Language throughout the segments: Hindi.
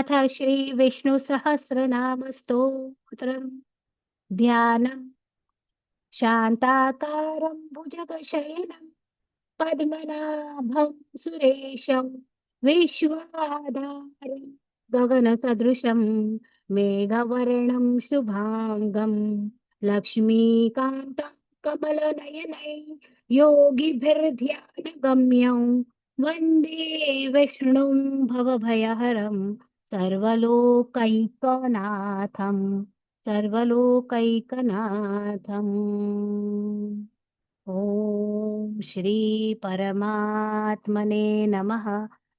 अथ श्री विष्णु सहस्रनाम स्तोत्रम् ध्यानम् शान्ताकारं भुजगशयनं पद्मनाभं सुरेशं विश्वाधारं गगनसदृशं मेघवर्णं शुभांगं लक्ष्मीकान्तं कमलनयनै योगिभिर्ध्यानगम्यं वन्दे विष्णुं भवभयहरं सर्वलोकैकनाथं सर्वलोकैकनाथम्। ॐ श्री परमात्मने नमः।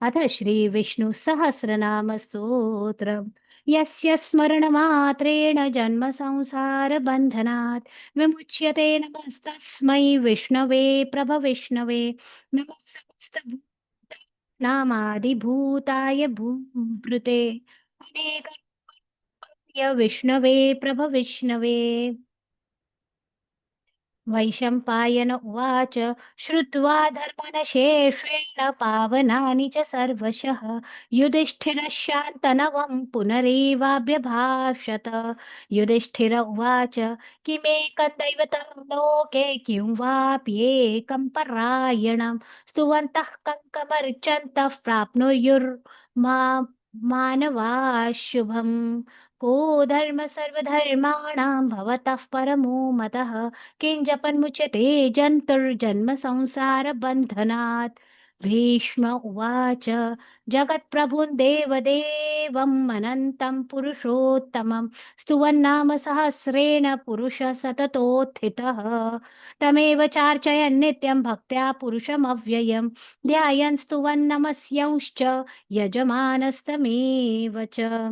अथ श्री विष्णु सहस्रनाम स्तोत्रम् यस्य स्मरणमात्रेण जन्म संसार बन्धनात् विमुच्यते नमस्तस्मै विष्णवे प्रभविष्णवे नमः समस्तभूतानामादिभूताय भूभृते अनेकरूपाय विष्णवे प्रभविष्णवे वैशम्पायन उवाच श्रुत्वा धर्मनशेषेण पावनानि च सर्वशः युधिष्ठिरः शान्तनवं पुनरेवाभ्यभाषत युधिष्ठिर उवाच किमेकं दैवतं लोके किं वाप्येकं परायणं स्तुवन्तः कङ्कमर्चन्तः प्राप्नुयुर्मा मानवाः शुभम् को धर्म सर्वधर्माणां भवतः परमो मतः किं जपन्मुच्यते जन्तुर्जन्म संसारबन्धनात् भीष्म उवाच जगत्प्रभुं देवदेवम् अनन्तं पुरुषोत्तमं स्तुवन्नाम सहस्रेण पुरुषः सततोत्थितः तमेव चार्चयन् नित्यं भक्त्या पुरुषमव्ययं ध्यायन् स्तुवन् नमस्यंश्च यजमानस्तमेव च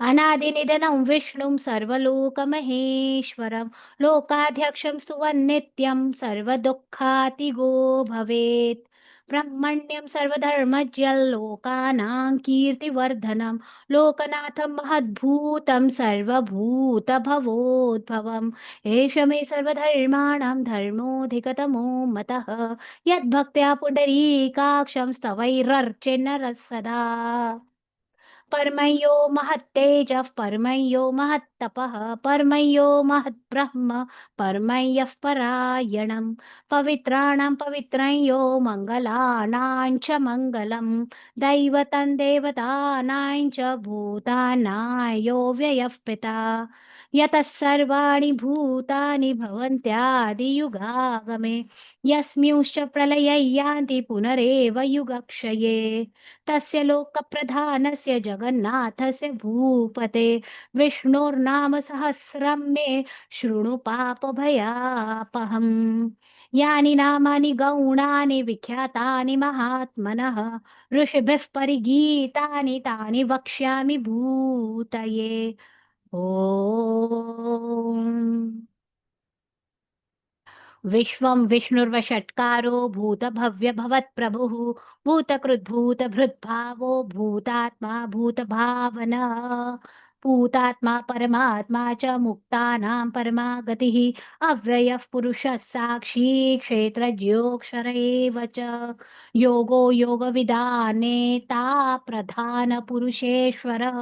अनादिनिधनं विष्णुं सर्वलोकमहेश्वरं लोकाध्यक्षं स्तुवन्नित्यं सर्वदुःखातिगो भवेत् ब्रह्मण्यं सर्वधर्मज्ञं लोकानां कीर्तिवर्धनं लोकनाथं महद्भूतं सर्वभूतभवोद्भवम् एष मे सर्वधर्माणां धर्मोऽधिकतमो मतः यद्भक्त्या पुण्डरीकाक्षं स्तवैरर्चेन्नरः सदा परमयो महत्तेजः परमयो महत्तपः परमयो महद्ब्रह्म परमयः परायणम् पवित्राणां पवित्रयो मङ्गलानां च मङ्गलम् दैवतं देवतानां च भूतानां यो व्ययः पिता यतः सर्वाणि भूतानि भवन्त्यादियुगागमे यस्मिंश्च प्रलये यान्ति पुनरेव युगक्षये तस्य लोकप्रधानस्य जगन्नाथस्य भूपते विष्णोर्नाम सहस्रं मे शृणु पापभयापहम् यानि नामानि गौणानि विख्यातानि महात्मनः ऋषिभिः परिगीतानि तानि वक्ष्यामि भूतये ॐ विश्वं विष्णुर्वषट्कारो भूतभव्यभवत्प्रभुः भूतकृद्भूतभृद्भावो भूतात्मा भूतभावनः भूतात्मा परमात्मा च मुक्तानां परमा गतिः अव्ययः पुरुषः साक्षी क्षेत्रज्योऽक्षर एव च योगो योगविदानेता प्रधानपुरुषेश्वरः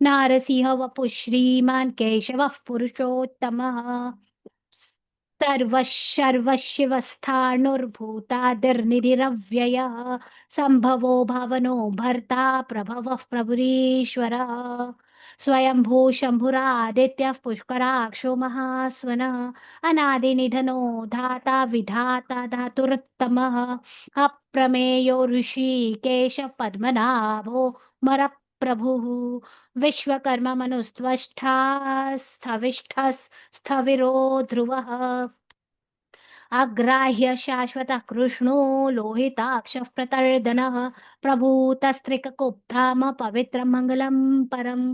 नारसिंह वपुः श्रीमान् केशवः पुरुषोत्तमः सर्वशिवस्थाणुर्भूतादिर्निधिरव्ययः सम्भवो भवनो भर्ता प्रभवः प्रभुरीश्वरः स्वयंभू शम्भुरादित्यः पुष्कराक्षो महास्वनः अनादिनिधनो धाता विधाता धातुरुत्तमः अप्रमेयो ऋषिकेश पद्मनाभो मरप्रभुः विश्वकर्ममनुस्त्वष्टा स्थविष्ठः ध्रुवः अग्राह्य शाश्वतः कृष्णो लोहिताक्षः प्रतर्दनः प्रभूतस्त्रिककुब्धाम पवित्रं मङ्गलं परम्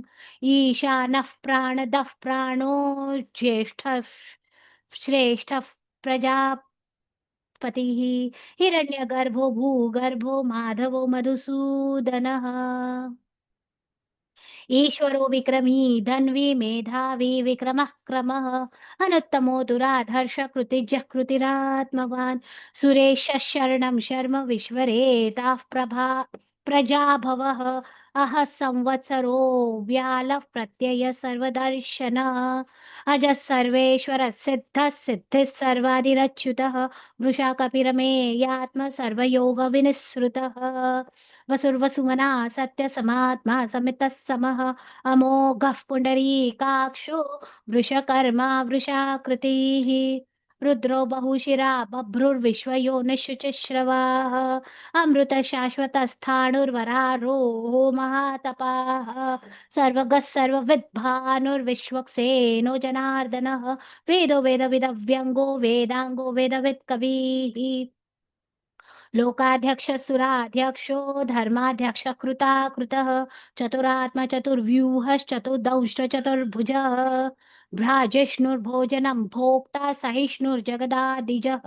ईशानः प्राणदः प्राणो ज्येष्ठः श्रेष्ठः प्रजापतिः हिरण्यगर्भो भूगर्भो माधवो मधुसूदनः ईश्वरो विक्रमी धन्वी मेधावी विक्रमः क्रमः अनुत्तमो दुराधर्ष कृतिजः कृतिरात्मवान् सुरेशः शरणं शर्म विश्वरेताः प्रभा प्रजाभवः अह संवत्सरो व्यालः प्रत्यय सर्वदर्शनः अजः सर्वेश्वरः सिद्धः सिद्धिः सर्वादिरच्युतः वृषा कपिरमेयात्म सर्वयोगविनिःसृतः वसुर्वसुमना सत्यसमात्मा समितः समः अमोघः पुण्डरीकाक्षो वृषकर्मा वृषाकृतिः रुद्रो बहुशिरा बभ्रुर्विश्वयो निःशुचिश्रवाः अमृतशाश्वतस्थाणुर्वरारोः महातपाः सर्वगः सर्वविद्भानुर्विश्वक्सेनो जनार्दनः वेदो वेदविदव्यङ्गो वेदाङ्गो वेदवित् कविः लोकाध्यक्षः धर्माध्यक्षः कृताकृतः चतुरात्मा चतुर्व्यूहश्चतुर्दंष्ट्र चतुर्भुजः भ्राजिष्णुर्भोजनं भोक्ता सहिष्णुर्जगदादिजः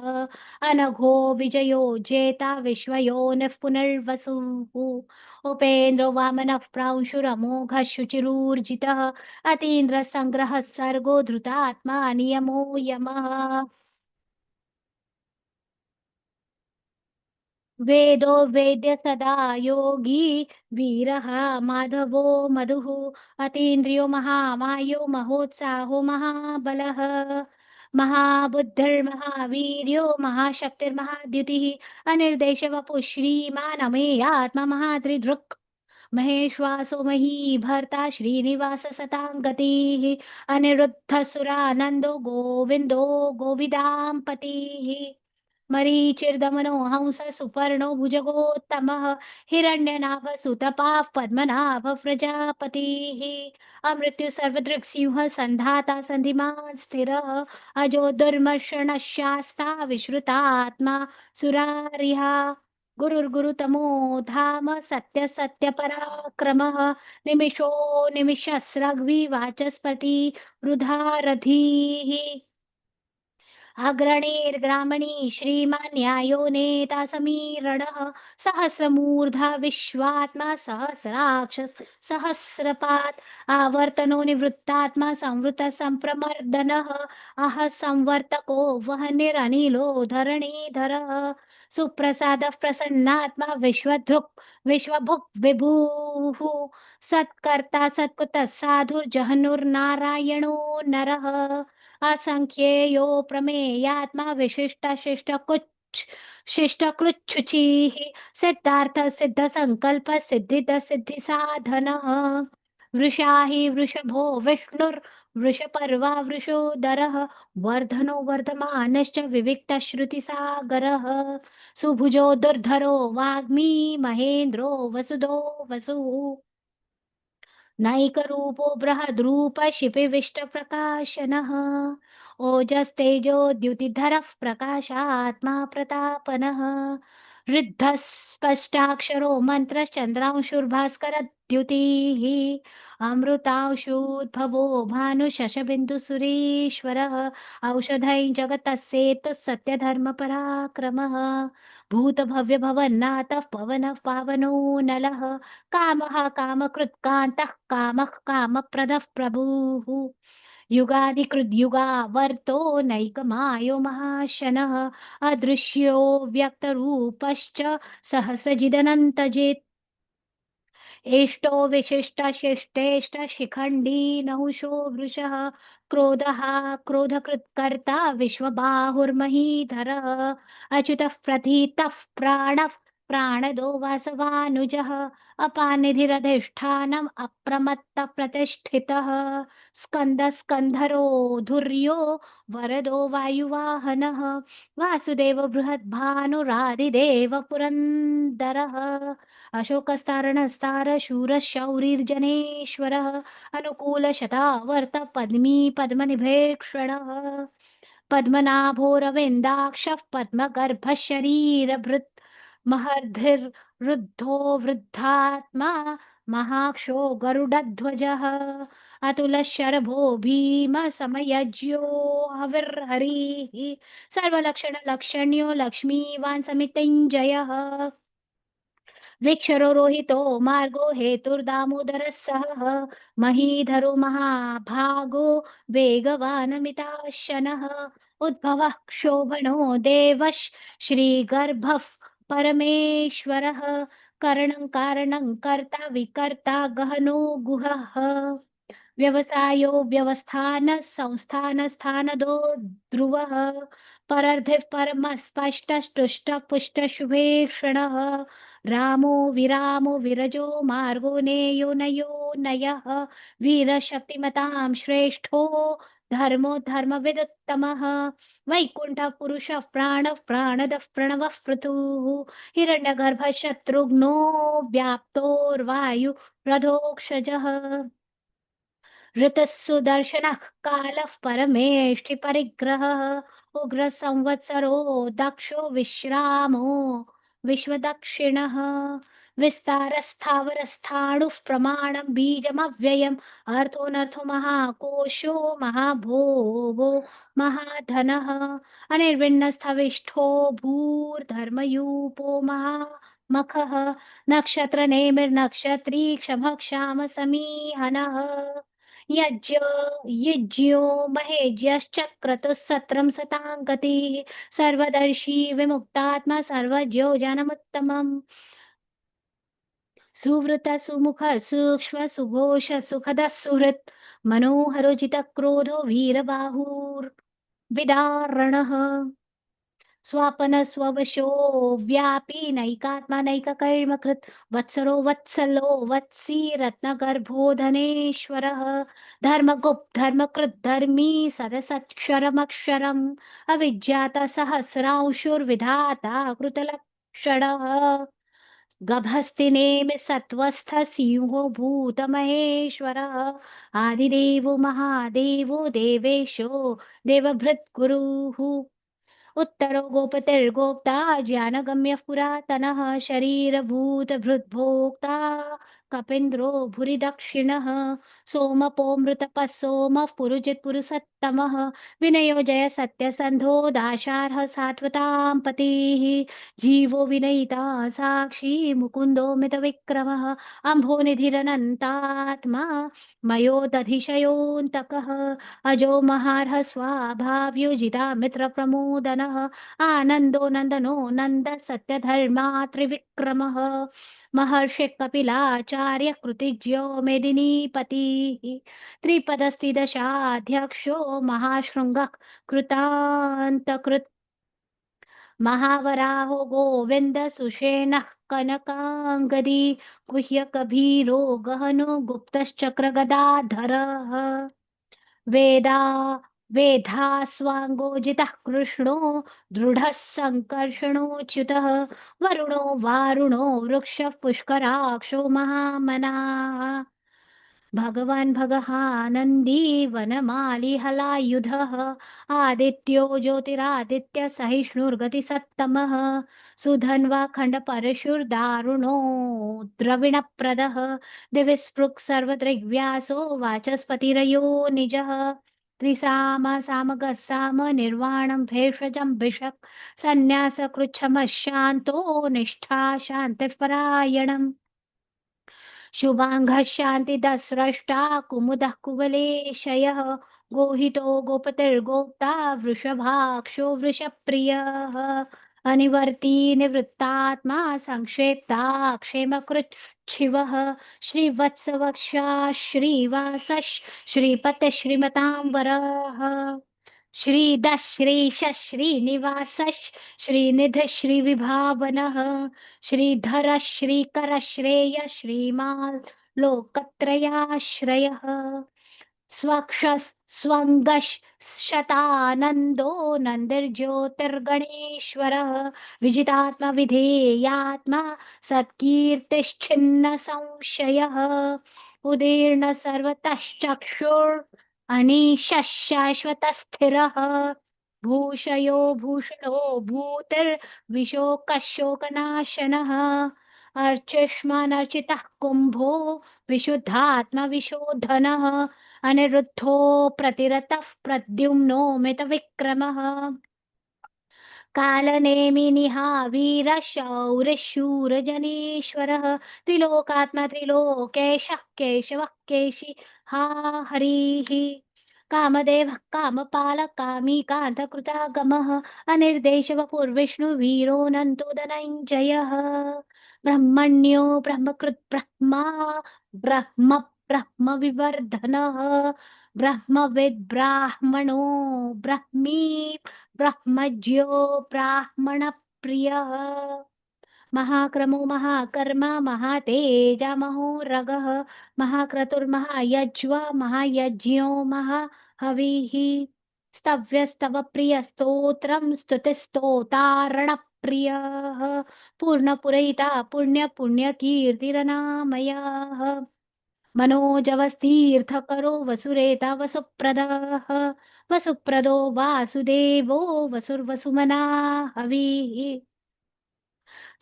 अनघो विजयो जेता विश्वयोनिः पुनर्वसुः उपेन्द्रो वामनः प्रांशुरमोघः शुचिरूर्जितः अतीन्द्रः सङ्ग्रहः सर्गो धृतात्मा नियमो यमः वेदो वेद्य सदा योगी वीरः माधवो मधुः अतीन्द्रियो महामायो महोत्साहो महाबलः महाबुद्धिर्महावीर्यो महाशक्तिर्महाद्युतिः अनिर्देशवपुः श्रीमान् अमेयात्मा महात्रिदृक् महेश्वासो महीभर्ता श्रीनिवास सतां गतिः अनिरुद्धसुरानन्दो गोविन्दो गोविदां पतिः मरीचिर्दमनो हंस सुपर्णो भुजगोत्तमः हिरण्यनाभ सुतपाः पद्मनाभ प्रजापतिः अमृत्यु सर्वदृक्सिंह सन्धाता सन्धिमान् स्थिरः अजो दुर्मर्षणः शास्ता विश्रुतात्मा सुरारिहा गुरुर्गुरुतमो धाम सत्य सत्य पराक्रमः निमिषो निमिषस्रग्विवाचस्पति रुधारधीः अग्रणीर्ग्रामणी श्रीमान् न्यायो नेता समीरणः सहस्रमूर्धा विश्वात्मा सहस्राक्ष सहस्रपात् आवर्तनो निवृत्तात्मा संवृत संप्रमर्दनः अह संवर्तको वह्निरनिलो धरणीधरः सुप्रसादः प्रसन्नात्मा विश्वधृक् विश्वभुक् विभुः सत्कर्ता सत्कुतः साधुर्जहनुर्नारायणो नरः असंख्येयो प्रमेयात्मा विशिष्ट शिष्टकृच्छुचिः सिद्धार्थ सिद्ध संकल्प सिद्धिद सिद्धि साधनः वृषा हि वृषभो विष्णुर्वृषपर्वा वृषोदरः वर्धनो वर्धमानश्च विविक्तश्रुतिसागरः सुभुजो दुर्धरो वाग्मी महेन्द्रो वसुदो वसुः नैकरूपो बृहद्रूपशिपिविष्टप्रकाशनः ओजस्तेजो द्युतिधरः प्रकाशात्मा प्रतापनः ऋद्धः स्पष्टाक्षरो मन्त्रश्चन्द्रांशुर्भास्करद्युतिः अमृतांशूद्भवो भानुशशबिन्दुसुरेश्वरः औषधै जगतः सेतुः सत्यधर्मपराक्रमः भूतभव्यभवन्नाथः पवनः पावनो नलः कामः कामकृत्कान्तः कामः कामप्रदः प्रभुः युगादिकृद्युगावर्तो नैकमायो महाशनः अदृश्यो व्यक्तरूपश्च सहस्रजिदनन्तजित् एष्टो विशिष्टशिष्टेष्ट शिखण्डी नहुषो वृषः क्रोधः क्रोधकृत्कर्ता विश्वबाहुर्महीधरः अच्युतः प्रथितः प्राणः प्राणदो वासवानुजः अपानिधिरधिष्ठानम् अप्रमत्तः प्रतिष्ठितः स्कन्दः स्कन्धरो धुर्यो वरदो वायुवाहनः वासुदेव बृहद्भानुरादिदेव पुरन्दरः अशोकस्तारणस्तार शूरः शौरिर्जनेश्वरः अनुकूलशतावर्त पद्मी पद्मनिभेक्षणः पद्मनाभोरविन्दाक्षः पद्मगर्भः शरीरभृत् महर्धिर्वृद्धो वृद्धात्मा महाक्षो गरुडध्वजः अतुलशरभो भीमसमयज्यो हविर्हरिः सर्वलक्षणलक्षण्यो लक्ष्मीवान् समितिञ्जयः वृक्षरो रोहितो मार्गो हेतुर्दामोदरः सह महीधरो महाभागो वेगवानमिताशनः उद्भवः क्षोभणो देवः श्रीगर्भः परमेश्वरः करणं कारणं कर्ता विकर्ता गहनो गुहः व्यवसायो व्यवस्थानः संस्थानस्थानदो ध्रुवः परर्धिः परमः स्पष्टस्तुष्टः पुष्टशुभेक्षणः रामो विरजो मार्गो नेयो नयो नयः वीरशक्तिमतां श्रेष्ठो धर्मो धर्मविदुत्तमः वैकुण्ठः पुरुषः प्राणः प्राणदः प्रणवः पृथुः हिरण्यगर्भः शत्रुघ्नो व्याप्तोर्वायु रथोक्षजः ऋतः सुदर्शनः कालः परमेष्टि परिग्रहः उग्रसंवत्सरो दक्षो विश्रामो विश्वदक्षिणः विस्तारस्थावरस्थाणुः प्रमाणं बीजमव्ययम् अर्थोऽनर्थो महाकोशो महाभोगो महाधनः अनिर्विण्णस्थविष्ठो भूर्धर्मयूपो महामखः नक्षत्रनेमिर्नक्षत्री क्षमः क्षाम समीहनः यज्ञ युज्यो महेज्यश्चक्रतुः सत्रं सतां गतिः सर्वदर्शी विमुक्तात्मा सर्वज्ञो जनमुत्तमम् सुवृत सुमुख सूक्ष्म सुघोष सुखदः सुहृत् मनोहरोजितक्रोधो वीरबाहुर्विदारणः स्वापनस्ववशो व्यापी नैकात्मा नैककर्मकृत् वत्सरो वत्सलो वत्सी रत्नगर्भो धनेश्वरः धर्मगुप्त धर्मकृत् धर्मी सरसक्षरमक्षरम् अविज्ञात सहस्रांशुर्विधाता कृतलक्षणः गभस्ति नेमि सत्वस्थ सिंहो भूतमहेश्वरः आदिदेवो महादेवो देवेशो देवभृत् गुरुः उत्तरो गोपतिर्गोप्ता ज्ञानगम्यः पुरातनः शरीरभूतभृद्भोक्ता कपीन्द्रो भुरि दक्षिणः सोमपोऽमृतपः सोमः पुरुजित् पुरुषत्तमः विनयो जय सत्यसन्धो दाशार्ह सात्वतां पतिः जीवो विनयिता साक्षी मुकुन्दो मितविक्रमः अम्भोनिधिरनन्तात्मा मयोदधिशयोऽन्तकः अजो महार्ह स्वाभाव्युजिता मित्रप्रमोदनः आनन्दो नन्दनो नन्द सत्यधर्मा त्रिविक्रमः महर्षि कपिलाचार्य कृतिज्यो मेदिनीपतिः त्रिपदस्ति दशाध्यक्षो महाशृङ्गः कृतान्तकृत् महावराहो गोविन्द सुषेणः कनकाङ्गदी गुह्यकभीरो गहनो गुप्तश्चक्रगदाधरः वेदा वेधास्वाङ्गोजितः कृष्णो दृढः सङ्कर्षणोच्युतः वरुणो वारुणो वृक्षः पुष्कराक्षो महामनाः भगवान् भगहानन्दी वनमाली हलायुधः आदित्यो ज्योतिरादित्य सहिष्णुर्गतिसत्तमः सुधन्वा खण्डपरशुर्दारुणो द्रविणप्रदः दिविस्पृक् सर्वदृग्व्यासो वाचस्पतिरयो निजः त्रिसाम सामगः साम निर्वाणं भेषजं भिषक् सन्न्यासकृच्छमः शान्तो निष्ठा शान्तिः परायणम् शुभाङ्गः शान्तिदस्रष्टा कुमुदः कुवलेशयः गोहितो गोपतिर्गोप्ता वृषभाक्षो वृषप्रियः अनिवर्ती निवृत्तात्मा संक्षेप्ता क्षेमकृत् शिवः श्रीवत्सवक्षा श्रीवासः श्रीपतिः श्रीमतां वरः श्रीदः श्रीशः श्रीनिवासः श्रीनिधिः श्रीविभावनः श्रीधरः श्रीकरः श्रेय श्रीमान् लोकत्रयाश्रयः स्वक्षः स्वङ्गः शतानन्दो नन्दिर्ज्योतिर्गणेश्वरः विजितात्मा विधेयात्मा सत्कीर्तिश्छिन्न संशयः उदीर्ण सर्वतः चक्षुर् अनीशः शाश्वतस्थिरः भूषयो भूषणो भूतिर्विशोकशोकनाशनः अर्चिष्मानर्चितः कुम्भो विशुद्धात्मा विशोधनः अनिरुद्धो प्रतिरतः प्रद्युम्नो मितविक्रमः कालनेमिनिहावीरशौरिशूरजनेश्वरः त्रिलोकात्मा त्रिलोकेशः केशवः केशि हा हरिः कामदेवः कामपालः कामी कान्तकृतागमः अनिर्देशवपुर्विष्णुवीरोऽनन्तो धनञ्जयः ब्रह्मण्यो ब्रह्मकृत् ब्रह्मा ब्रह्म ब्रह्मविवर्धनः ब्रह्मविद् ब्राह्मणो ब्रह्मी ब्रह्मज्यो ब्राह्मणप्रियः महाक्रमो महाकर्मा महातेजामहोरगः महाक्रतुर्महायज्वा महायज्ञो महाहविः स्तव्यस्तवप्रियस्तोत्रं स्तुतिस्तोतारणप्रियः पूर्णपुरहिता पुण्यपुण्यकीर्तिरनामयाः मनोजवस्तीर्थकरो वसुरेता वसुप्रदः वसुप्रदो वासुदेवो वसुर्वसुमनः हविः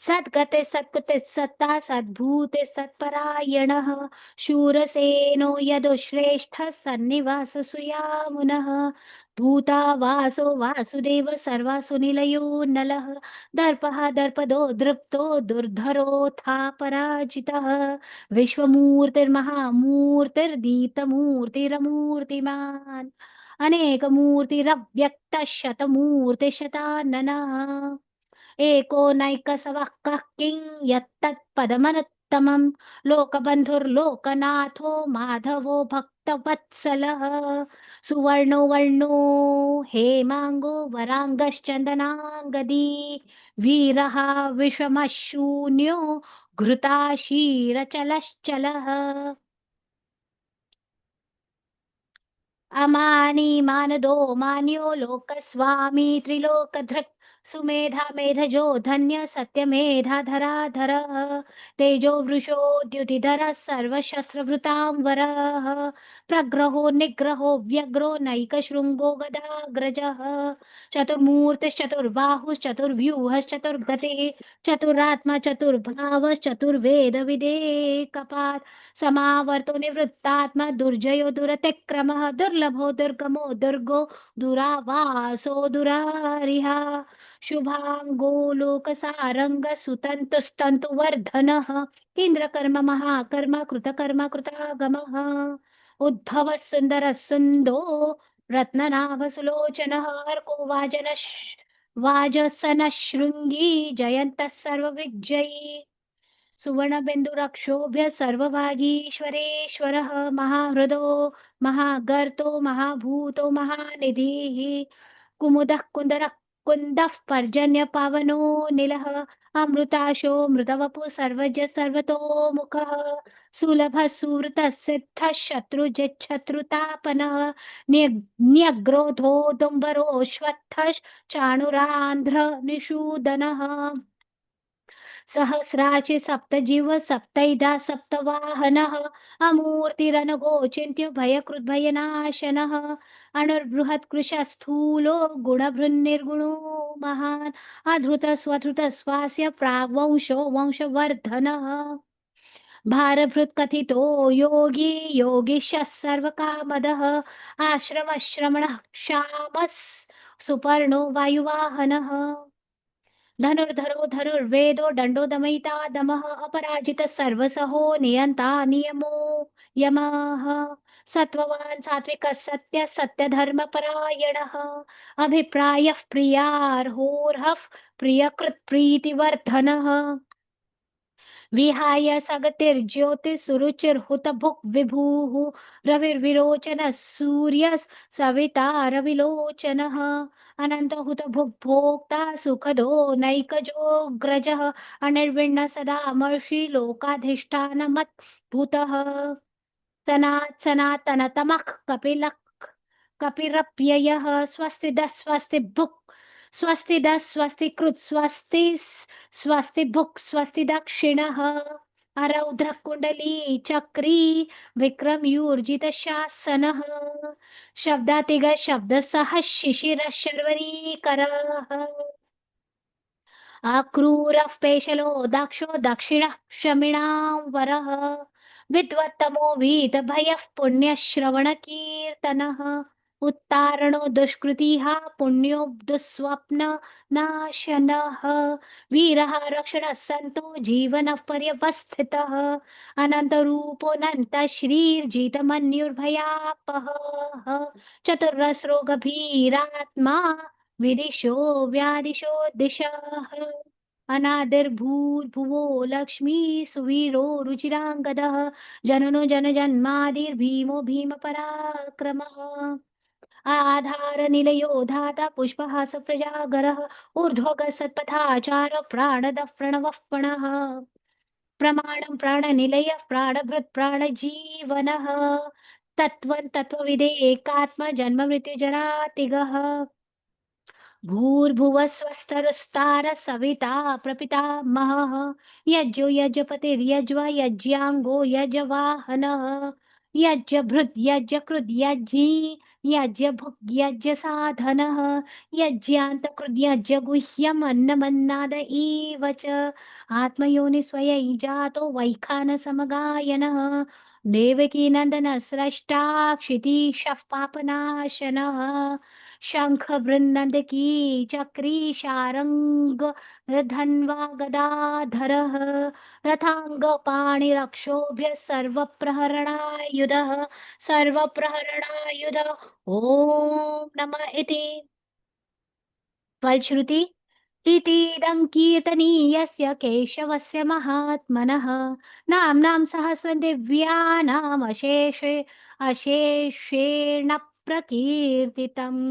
सद्गते सत्कृते सत्ता सद्भूते सत्परायणः शूरसेनो यदुश्रेष्ठः सन्निवाससुयामुनः भूतावासो वासुदेव सर्वासु निलयो नलः दर्पः दर्पदो दृप्तो दुर्धरोऽथापराजितः विश्वमूर्तिर्महामूर्तिर्दीप्तमूर्तिरमूर्तिमान् अनेकमूर्तिरव्यक्तः शतमूर्तिशताननः एको नैकसवः कः किं यत्तत्पदमनुत्तमं लोकबन्धुर्लोकनाथो माधवो भक्तवत्सलः सुवर्णो वर्णो हेमाङ्गो वराङ्गश्चन्दनाङ्गदी वीरः विषमशून्यो घृताशीरचलश्चलः अमानी मानदो मान्यो लोकस्वामी त्रिलोकधृक् सुमेधा मेधजो धन्य सत्यमेधाधराधरः तेजो वृषोद्युतिधरः सर्वशस्त्रभृतां वरः प्रग्रहो निग्रहो व्यग्रो नैकशृङ्गो गदाग्रजः चतुर्मूर्तिश्चतुर्बाहुश्चतुर्व्यूहश्चतुर्गतिः चतुरात्मा चतुर्वेदविदेकपात् समावर्तो निवृत्तात्मा दुर्जयो दुरतिक्रमः दुर्लभो दुर्गमो दुर्गो दुरावासो दुरारिहा शुभाङ्गो लोकसारङ्ग सुतन्तुस्तन्तु वर्धनः इन्द्रकर्म महाकर्म कृतकर्म कृतागमः उद्भवः सुन्दरः सुन्दो रत्ननाभ सुलोचनः अर्को वाजसनः शृङ्गी जयन्तः सर्वविजयी सुवर्णबिन्दुरक्षोभ्य सर्वभागीश्वरेश्वरः महाहृदो महागर्तो महाभूतो महानिधिः कुमुदः कुन्दरः कुन्दः पर्जन्यपावनो निलः अमृताशो मृतवपु सर्वज सर्वतोमुखः सुलभः सुहृतः सिद्धः शत्रुजिच्छत्रुतापनः न्यग्रोधो दुम्बरोऽश्वत्थः चाणुरान्ध्र निषूदनः सहस्राचि सप्तजिह्व सप्तैधा सप्तवाहनः अमूर्तिरनगोचिन्त्य भयकृद्भयनाशनः अणुर्बृहत्कृशः स्थूलो गुणभृन्निर्गुणो महान् अधृतस्वधृतस्वास्य प्राग्वंशो वंशवर्धनः भारभृत्कथितो योगी योगीशः सर्वकामदः आश्रमश्रमणः क्षामः सुपर्णो वायुवाहनः धनुर्धरो धनुर्वेदो दण्डो दमयिता दमः अपराजितः सर्वसहो नियन्ता नियमो यमः सत्त्ववान् सात्विकः सत्यः सत्यधर्मपरायणः अभिप्रायः प्रियार्होर्हः प्रियकृत्प्रीतिवर्धनः विहाय सगतिर्ज्योतिः विभुः रविर्विरोचनः सूर्यः सविता रविलोचनः अनन्तहुतभुग्भोक्ता सुखदो नैकजोऽग्रजः अनिर्विण्ण सदामर्षि लोकाधिष्ठानमद्भुतः सनातनतमः कपिलः कपिरप्ययः स्वस्तिदः स्वस्ति भुक् स्वस्तिदः स्वस्ति कृत् स्वस्ति स्वस्ति भुक् स्वस्ति दक्षिणः अरौद्रः कुण्डली चक्री विक्रमयूर्जितशासनः शब्दातिग शब्दसः शिशिरः शर्वरीकरः अक्रूरः पेशलो दक्षो दक्षिणः शमिणां वरः विद्वत्तमो वीतभयः पुण्यश्रवणकीर्तनः उत्तारणो दुष्कृतिः पुण्यो दुःस्वप्ननाशनः वीरः रक्षणः सन्तो जीवनः पर्यवस्थितः अनन्तरूपोऽनन्तः श्रीर्जितमन्युर्भयापहः चतुर्रस्रो गभीरात्मा विदिशो व्यादिशो दिशः अनादिर्भूर्भुवो लक्ष्मी सुवीरो रुचिराङ्गदः जननो जनजन्मादिर्भीमो भीमपराक्रमः आधारनिलयो धाता पुष्पहास प्रजागरः ऊर्ध्वगः सत्पथाचार प्राणदः प्रणवः पणः प्रमाणं प्राणनिलयः प्राणभृत् प्राणजीवनः तत्त्वं तत्त्वविदेकात्म जन्ममृत्युजरातिगः भूर्भुवः स्वस्तरुस्तारः सविता प्रपितामहः यज्ञो यज्ञपतिर्यज्वा यज्ञाङ्गो यजवाहनः यज्ञभृत् यज्ञकृद् यज्ञी यज्ञभुक् यज्ञसाधनः यज्ञान्तकृद् यज्ञगुह्यम् अन्नमन्नाद एव च आत्मयोनिस्वयै जातो वैखानसमगायनः देवकीनन्दनः स्रष्टा क्षितीशः पापनाशनः शङ्खवृन्नदकी चक्री शार्ङ्ग धन्वा गदाधरः रथाङ्गपाणिरक्षोभ्यः सर्वप्रहरणायुधः सर्वप्रहरणायुध ॐ नमः इति फलश्रुति इतीदं कीर्तनीयस्य केशवस्य महात्मनः नाम्नां सहस्रदिव्यानामशेषे अशेषेण प्रकीर्तितम्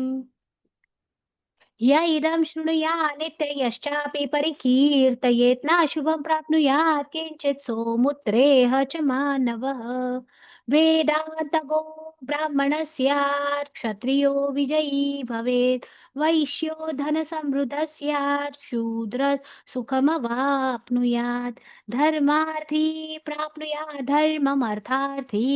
य इदं शृणुयात् यश्चापि परिकीर्तयेत् नाशुभं प्राप्नुयात् किञ्चित् सोमुत्रेह च मानवः वेदान्तगो ब्राह्मणः स्यात् क्षत्रियो विजयी भवेत् वैश्यो धनसमृद्धः स्यात् शूद्रः सुखमवाप्नुयात् धर्मार्थी प्राप्नुयात् धर्ममर्थार्थी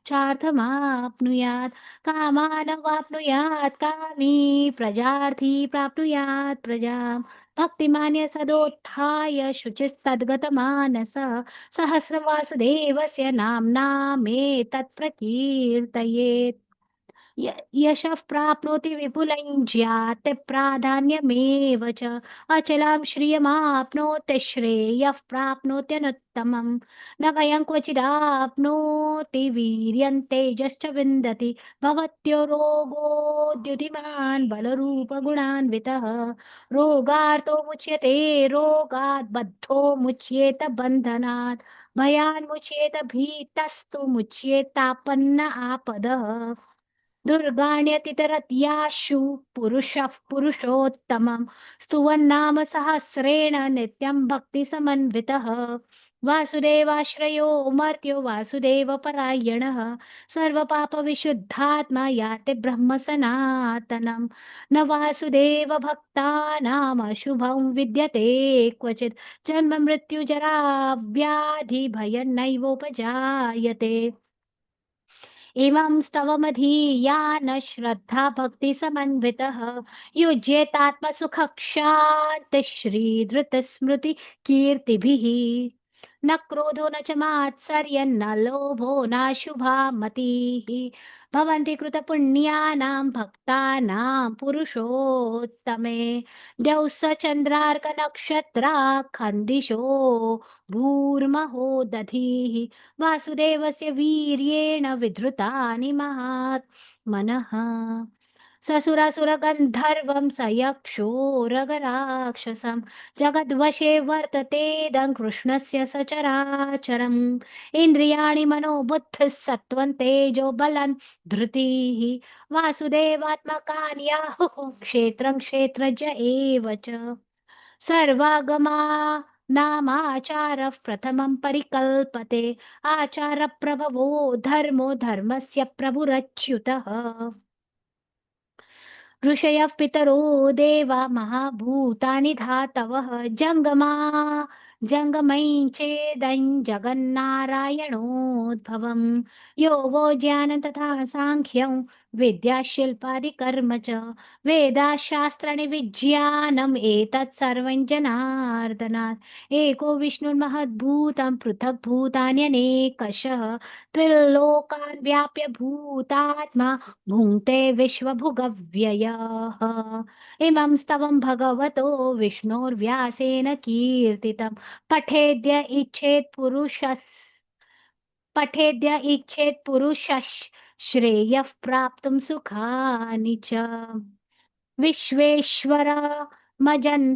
चार्थमाप्नुयात् कामानवाप्नुयात् कामी प्रजार्थी प्राप्नुयात् प्रजाम् भक्तिमान्य सदोत्थाय शुचिस्तद्गतमानसः सहस्रवासुदेवस्य नाम्नामेतत् प्रकीर्तयेत् यशः प्राप्नोति विपुलं ज्ञाति प्राधान्यमेव च अचलां श्रियमाप्नोति श्रेयः प्राप्नोत्यनुत्तमम् न भयं क्वचिदाप्नोति वीर्यं तेजश्च विन्दति भवत्यो रोगोद्युतिमान् बलरूपगुणान्वितः रोगार्तो मुच्यते रोगात् बद्धो मुच्येत बन्धनात् भयान् मुच्येत भीतस्तु मुच्येतापन्न आपदः दुर्गाण्यतितरत्याशु पुरुषः पुरुषोत्तमं स्तुवन्नाम सहस्रेण नित्यं भक्तिसमन्वितः वासुदेवाश्रयो मर्त्यो वासुदेवपरायणः सर्वपापविशुद्धात्मा याति ब्रह्म सनातनं न वासुदेवभक्तानामशुभं विद्यते क्वचित् जन्म मृत्युजरा व्याधि भयन्नैवोपजायते इमं स्तवमधीयान श्रद्धा भक्तिसमन्वितः युज्येतात्मसुखक्षान्तिश्रीधृतस्मृति कीर्तिभिः न क्रोधो न च मात्सर्यन्न लोभो नाशुभा मतिः भवन्ति कृतपुण्यानां भक्तानां पुरुषोत्तमे द्यौः स चन्द्रार्कनक्षत्राखन्दिशो भूर्महो दधिः वासुदेवस्य वीर्येण विधृतानि महात्मनः ससुरासुरगन्धर्वं स यक्षोरगराक्षसं जगद्वशे वर्ततेदं कृष्णस्य सचराचरम् इन्द्रियाणि मनोबुद्धिः सत्त्वं तेजो बलं धृतिः वासुदेवात्मकान्याहुः क्षेत्रं क्षेत्रज एव च सर्वागमा नामाचारः प्रथमं परिकल्पते आचारप्रभवो धर्मो धर्मस्य प्रभुरच्युतः ऋषयः पितरो देवा महाभूतानि धातवः जङ्गमा जङ्गमैश्चेदं जगन्नारायणोद्भवम् योगो ज्ञानं तथा साङ्ख्यं विद्याशिल्पादिकर्म च वेदाशास्त्राणि विज्ञानम् एतत् सर्वं जनार्दनात् एको विष्णुर्महद्भूतं पृथग्भूतान्यनेकशः त्रिलोकान् व्याप्य भूतात्मा भुङ्क्ते विश्वभुगव्ययः इमं स्तवं भगवतो विष्णोर्व्यासेन कीर्तितं पठेद्य इच्छेत् पठेद्य इच्छेत् पुरुषः श्रेयः प्राप्तुं सुखानि च विश्वेश्वरमजं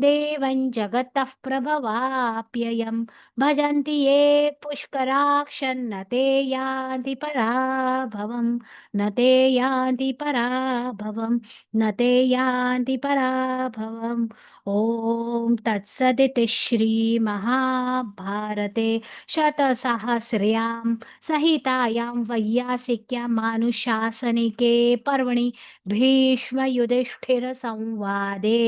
देवं जगतः प्रभवाप्ययं भजन्ति ये पुष्कराक्षन्न ते यान्ति पराभवम् न ते यान्ति पराभवम् न ते यान्ति पराभवम् ॐ तत्सदिति श्रीमहाभारते शतसहस्र्यां संहितायां वैयासिक्यां मानुशासनिके पर्वणि भीष्मयुधिष्ठिरसंवादे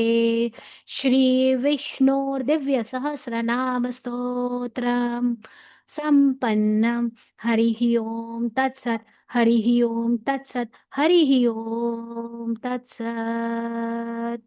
श्रीविष्णोर्दिव्यसहस्रनामस्तोत्रम् सम्पन्नम् हरिः ओम् तत्सत् हरिः ओम् तत्सत् हरिः ओम् तत्सत्